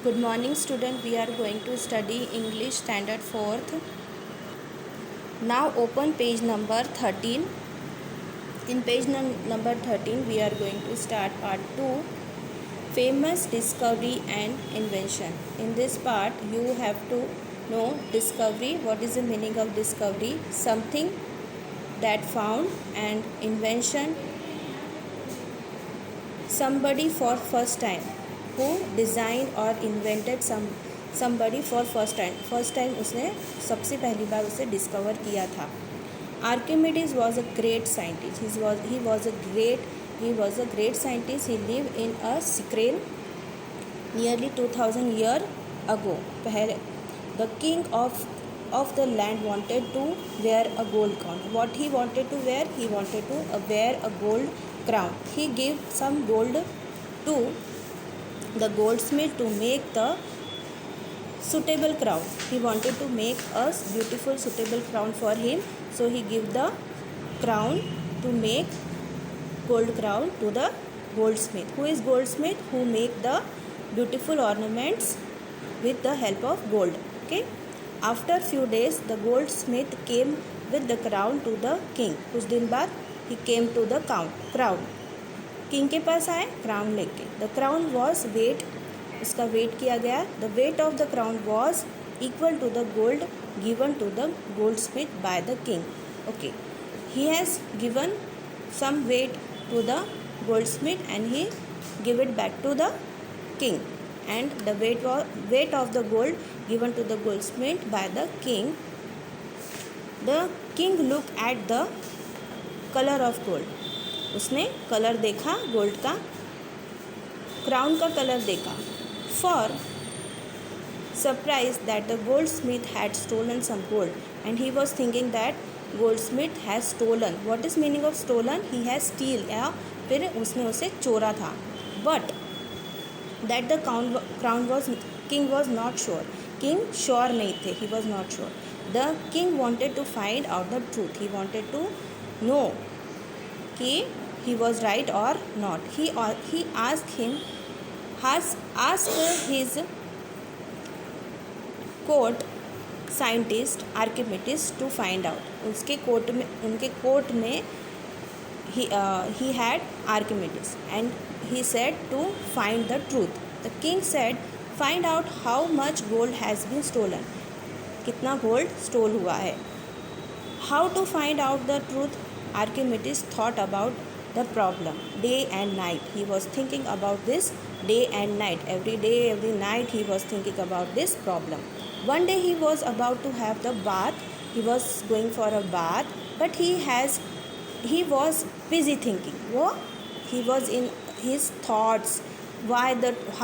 Good morning student, we are going to study English standard 4th. Now open page number 13. In page number 13 we are going to start part 2, famous discovery and invention. In this part you have to know discovery, what is the meaning of discovery, something that found, and invention, somebody for first time who designed or invented somebody for first time उसने सबसे पहली बार उसे discover किया था. Archimedes was a great scientist. He was a great scientist. He lived in a Cyrene nearly 2000 years ago. पहले the king of the land wanted to wear a gold crown. What he wanted to wear? He wanted to wear a gold crown. He gave some gold to the goldsmith to make the suitable crown. He wanted to make a beautiful suitable crown for him, so he gave the crown to make gold crown to the goldsmith. Who is goldsmith? Who make the beautiful ornaments with the help of gold. Okay, after few days the goldsmith came with the crown to the king. कुछ दिन बाद he came to the crown. King के पास आए crown लेके. The crown was weight, उसका weight किया गया. The weight of the crown was equal to the gold given to the goldsmith by the king. Okay, he has given some weight to the goldsmith and he give it back to the king, and the weight of the gold given to the goldsmith by the king. The king look at the colour of gold. उसने colour देखा gold का, crown का colour देखा. For surprise that the goldsmith had stolen some gold, and he was thinking that goldsmith has stolen. What is meaning of stolen? He has steal, या फिर उसने उसे चोरा था. But that the crown was king was not sure. King sure नहीं थे, he was not sure. The king wanted to find out the truth. He wanted to know कि he was right or not. He asked his court scientist Archimedes to find out. उनके court में he had Archimedes, and he said to find the truth. The king said, find out how much gold has been stolen. कितना gold stall हुआ है. How to find out the truth? Archimedes thought about the problem day and night. He was thinking about this day and night. Every day, every night he was thinking about this problem. One day he was about to have the bath. He was going for a bath, but he was busy thinking. He was in his thoughts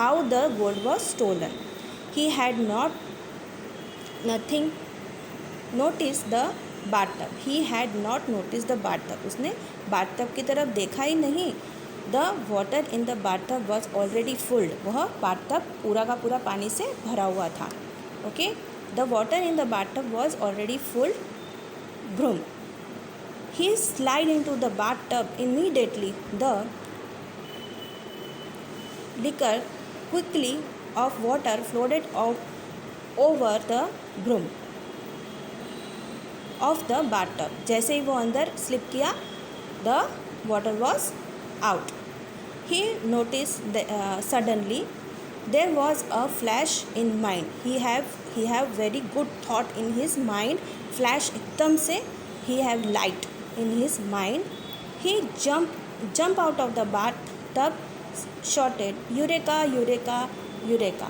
how the gold was stolen. He had nothing noticed the bathtub. He had not noticed the bathtub. उसने bathtub की तरफ देखा ही नहीं. The water in the bathtub was already full. वह bathtub पूरा का पूरा पानी से भरा हुआ था. Okay, the water in the bathtub was already full. Broom. He slid into the bathtub. Immediately the liquor quickly of water floated out over the broom of the bathtub. जैसे ही वो अंदर स्लिप किया, the water was out. He noticed suddenly there was a flash in mind. He have very good thought in his mind. Flash एकदम से, he have light in his mind. He jump out of the bathtub, shouted, Eureka, Eureka, Eureka.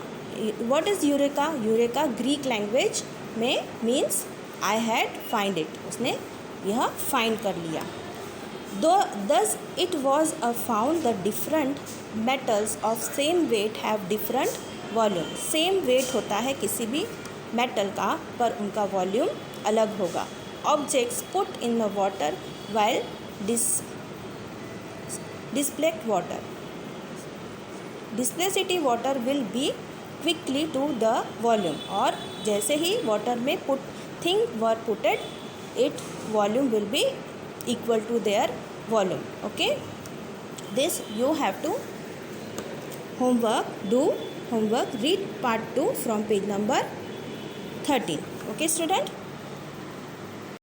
What is Eureka? Eureka Greek language में means I had find it. उसने यह find कर लिया. Thus it was found the different metals of same weight have different volume. Same weight होता है किसी भी metal का, पर उनका volume अलग होगा. Objects put in the water while displaced water. Displaced water will be quickly to the volume. और जैसे ही water में thing were putted, its volume will be equal to their volume. Okay, this you have to do homework. Read part 2 from page number 13. Okay, student?